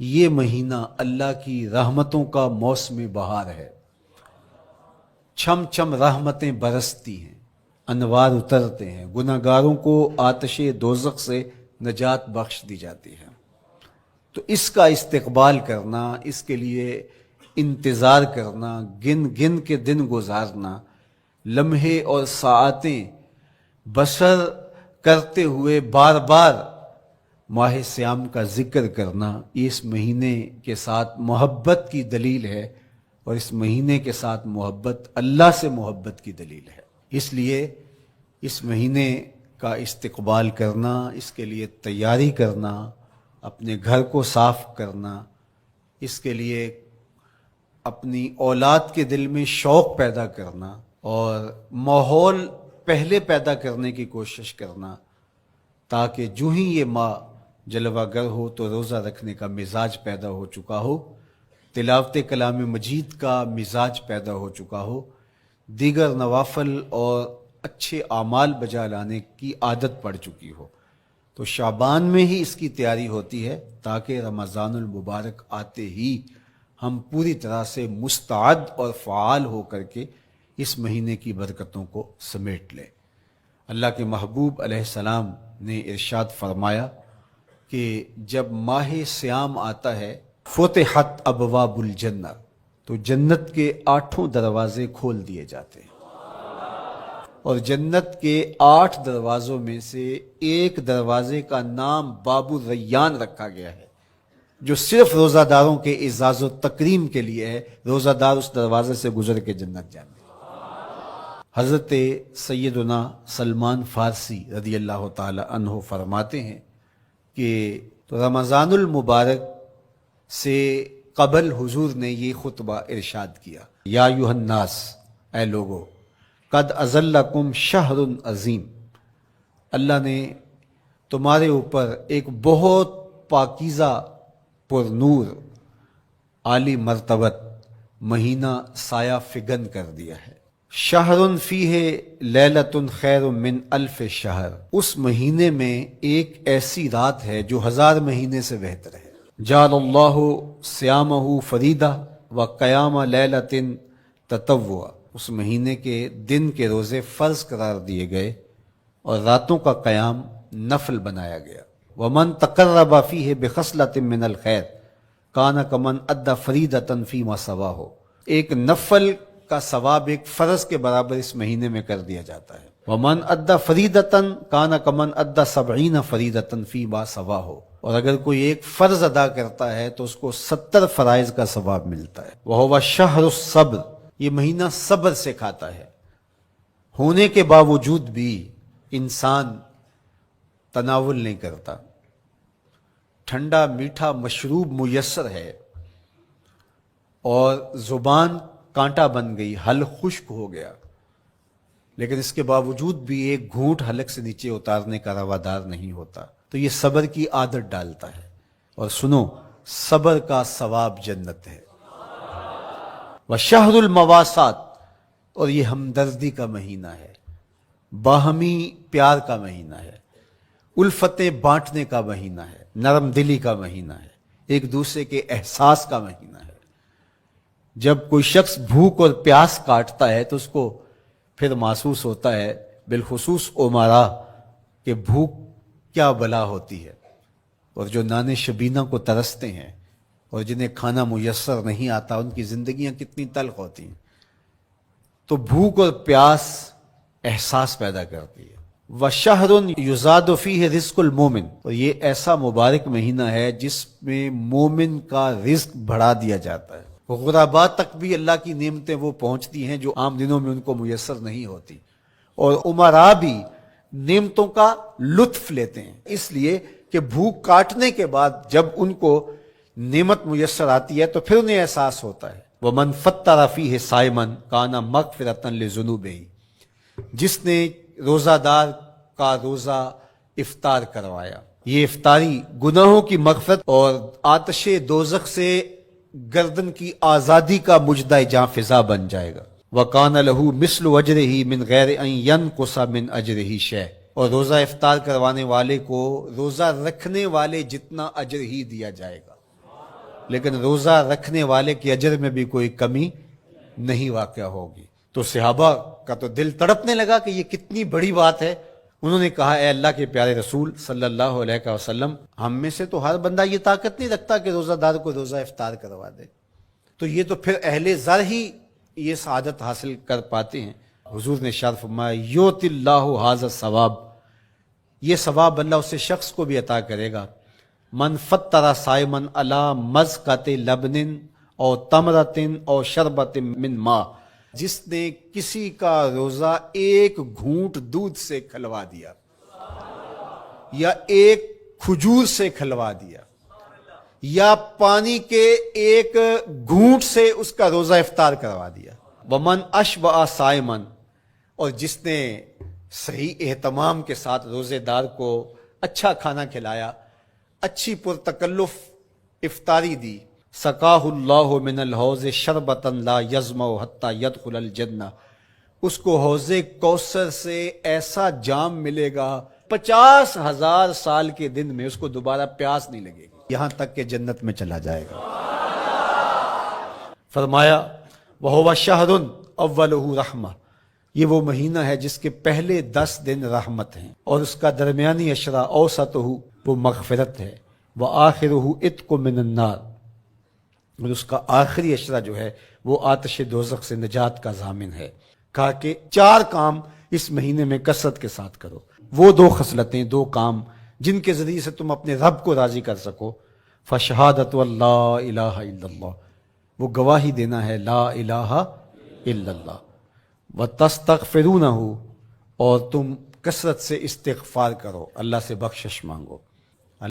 یہ مہینہ اللہ کی رحمتوں کا موسم بہار ہے، چھم چھم رحمتیں برستی ہیں، انوار اترتے ہیں، گناہگاروں کو آتش دوزخ سے نجات بخش دی جاتی ہے۔ تو اس کا استقبال کرنا، اس کے لیے انتظار کرنا، گن گن کے دن گزارنا، لمحے اور ساعتیں بسر کرتے ہوئے بار بار ماہ سیام کا ذکر کرنا، یہ اس مہینے کے ساتھ محبت کی دلیل ہے، اور اس مہینے کے ساتھ محبت اللہ سے محبت کی دلیل ہے۔ اس لیے اس مہینے کا استقبال کرنا، اس کے لیے تیاری کرنا، اپنے گھر کو صاف کرنا، اس کے لیے اپنی اولاد کے دل میں شوق پیدا کرنا اور ماحول پہلے پیدا کرنے کی کوشش کرنا، تاکہ جو ہی یہ ماہ جلوہ گر ہو تو روزہ رکھنے کا مزاج پیدا ہو چکا ہو، تلاوت کلام مجید کا مزاج پیدا ہو چکا ہو، دیگر نوافل اور اچھے اعمال بجا لانے کی عادت پڑ چکی ہو۔ تو شعبان میں ہی اس کی تیاری ہوتی ہے، تاکہ رمضان المبارک آتے ہی ہم پوری طرح سے مستعد اور فعال ہو کر کے اس مہینے کی برکتوں کو سمیٹ لیں۔ اللہ کے محبوب علیہ السلام نے ارشاد فرمایا کہ جب ماہ سیام آتا ہے فتحت ابواب الجنہ، تو جنت کے 8 دروازے کھول دیے جاتے ہیں، اور جنت کے 8 دروازوں میں سے ایک دروازے کا نام باب الریان رکھا گیا ہے، جو صرف روزہ داروں کے اعزاز و تکریم کے لیے ہے۔ روزہ دار اس دروازے سے گزر کے جنت جائیں گے۔ حضرت سیدنا سلمان فارسی رضی اللہ تعالی عنہ فرماتے ہیں کہ رمضان المبارک سے قبل حضور نے یہ خطبہ ارشاد کیا، یا ایھا الناس، اے لوگو، قد اظلکم شہر عظیم، اللہ نے تمہارے اوپر ایک بہت پاکیزہ، پر نور، عالی مرتبت مہینہ سایہ فگن کر دیا ہے۔ شہر فیہ لیلۃ خیر من الف شہر، اس مہینے میں ایک ایسی رات ہے جو 1000 مہینے سے بہتر ہے۔ جعل اللہ صیامہ فریدہ و قیام لیلۃ تطوع، اس مہینے کے دن کے روزے فرض قرار دیے گئے اور راتوں کا قیام نفل بنایا گیا۔ ومن تقرب فیہ بخصلۃ من الخیر کان کمن ادی فریدۃ فیما سواہ، ایک نفل کا ثواب ایک فرض کے برابر اس مہینے میں کر دیا جاتا ہے۔ ومن ادی فریدۃ کان کمن ادی 70 فریدۃ فیما سواہ، اور اگر کوئی ایک فرض ادا کرتا ہے تو اس کو 70 فرائض کا ثواب ملتا ہے۔ وہو شہر الصبر، یہ مہینہ صبر سے کھاتا ہے، ہونے کے باوجود بھی انسان تناول نہیں کرتا۔ ٹھنڈا میٹھا مشروب میسر ہے اور زبان کانٹا بن گئی، حلق خشک ہو گیا، لیکن اس کے باوجود بھی ایک گھونٹ حلق سے نیچے اتارنے کا روادار نہیں ہوتا، تو یہ صبر کی عادت ڈالتا ہے۔ اور سنو، صبر کا ثواب جنت ہے۔ وشہر المواسات، اور یہ ہمدردی کا مہینہ ہے، باہمی پیار کا مہینہ ہے، الفتیں بانٹنے کا مہینہ ہے، نرم دلی کا مہینہ ہے، ایک دوسرے کے احساس کا مہینہ ہے۔ جب کوئی شخص بھوک اور پیاس کاٹتا ہے تو اس کو پھر محسوس ہوتا ہے، بالخصوص امراء، کہ بھوک کیا بلا ہوتی ہے، اور جو نان شبینہ کو ترستے ہیں اور جنہیں کھانا میسر نہیں آتا، ان کی زندگیاں کتنی تلخ ہوتی ہیں۔ تو بھوک اور پیاس احساس پیدا کرتی ہے۔ وَشَهْرٌ يُزَادُ فِيهِ رِزْقُ الْمُؤْمِنِ، اور یہ ایسا مبارک مہینہ ہے جس میں مومن کا رزق بڑھا دیا جاتا ہے۔ غرباء تک بھی اللہ کی نعمتیں وہ پہنچتی ہیں جو عام دنوں میں ان کو میسر نہیں ہوتی، اور امراء بھی نعمتوں کا لطف لیتے ہیں، اس لیے کہ بھوک کاٹنے کے بعد جب ان کو نعمت میسر آتی ہے تو پھر انہیں احساس ہوتا ہے۔ وَمَنْ فَطَّرَ فِيهِ صَائِمًا كَانَ مَغْفِرَةً لِذُنُوبِهِ، جس نے روزہ دار کا روزہ افطار کروایا، یہ افطاری گناہوں کی مغفرت اور آتش دوزخ سے گردن کی آزادی کا مجدہ جاں فضا بن جائے گا۔ وَقَانَ لَهُ مِثْلُ أَجْرِهِ مِنْ غَيْرِ أَنْ يَنْقُصَ مِنْ أَجْرِهِ شَيْءٌ، اور روزہ افطار کروانے والے کو روزہ رکھنے والے جتنا اجر ہی دیا جائے گا۔ لیکن روزہ رکھنے والے کے اجر میں بھی کوئی کمی نہیں واقع ہوگی۔ تو صحابہ کا تو دل تڑپنے لگا کہ یہ کتنی بڑی بات ہے۔ انہوں نے کہا اے اللہ کے پیارے رسول صلی اللہ علیہ وسلم، ہم میں سے تو ہر بندہ یہ طاقت نہیں رکھتا کہ روزہ دار کو روزہ افطار کروا دے، تو یہ تو پھر اہل زر ہی یہ سعادت حاصل کر پاتے ہیں۔ حضور نے ارشاد فرمایا یؤتی اللہ ھذا الثواب، یہ ثواب اللہ اسے شخص کو بھی عطا کرے گا۔ من فطر صائما علی مزقۃ لبن او تمرۃ او شربۃ من ماء، جس نے کسی کا روزہ ایک گھونٹ دودھ سے کھلوا دیا یا ایک کھجور سے کھلوا دیا یا پانی کے ایک گھونٹ سے اس کا روزہ افطار کروا دیا۔ ومن اشبع صائما، اور جس نے صحیح اہتمام کے ساتھ روزے دار کو اچھا کھانا کھلایا، اچھی پرتکلف افطاری دی، سقاہ اللہ من الحوض شربتا لا یظمأ حتی یدخل الجنہ، اس کو حوض کوثر سے ایسا جام ملے گا 50,000 سال کے دن میں اس کو دوبارہ پیاس نہیں لگے گی، یہاں تک کہ جنت میں چلا جائے گا۔ فرمایا وَهُوَ شَهْرٌ أَوَّلُهُ رَحْمَةٌ، یہ وہ مہینہ ہے جس کے پہلے 10 دن رحمت ہیں، اور اس کا درمیانی عشرہ اوسطہ وہ مغفرت ہے، وآخرہ عتق من النار، اور اس کا آخری عشرہ جو ہے وہ آتش دوزخ سے نجات کا ضامن ہے۔ کہا کہ 4 کام اس مہینے میں کثرت کے ساتھ کرو، وہ 2 خصلتیں، 2 کام جن کے ذریعے سے تم اپنے رب کو راضی کر سکو۔ فشہادت اللہ الہ الا اللہ، وہ گواہی دینا ہے لا الہ الا اللہ، وتستغفرونہ، اور تم کثرت سے استغفار کرو، اللہ سے بخشش مانگو۔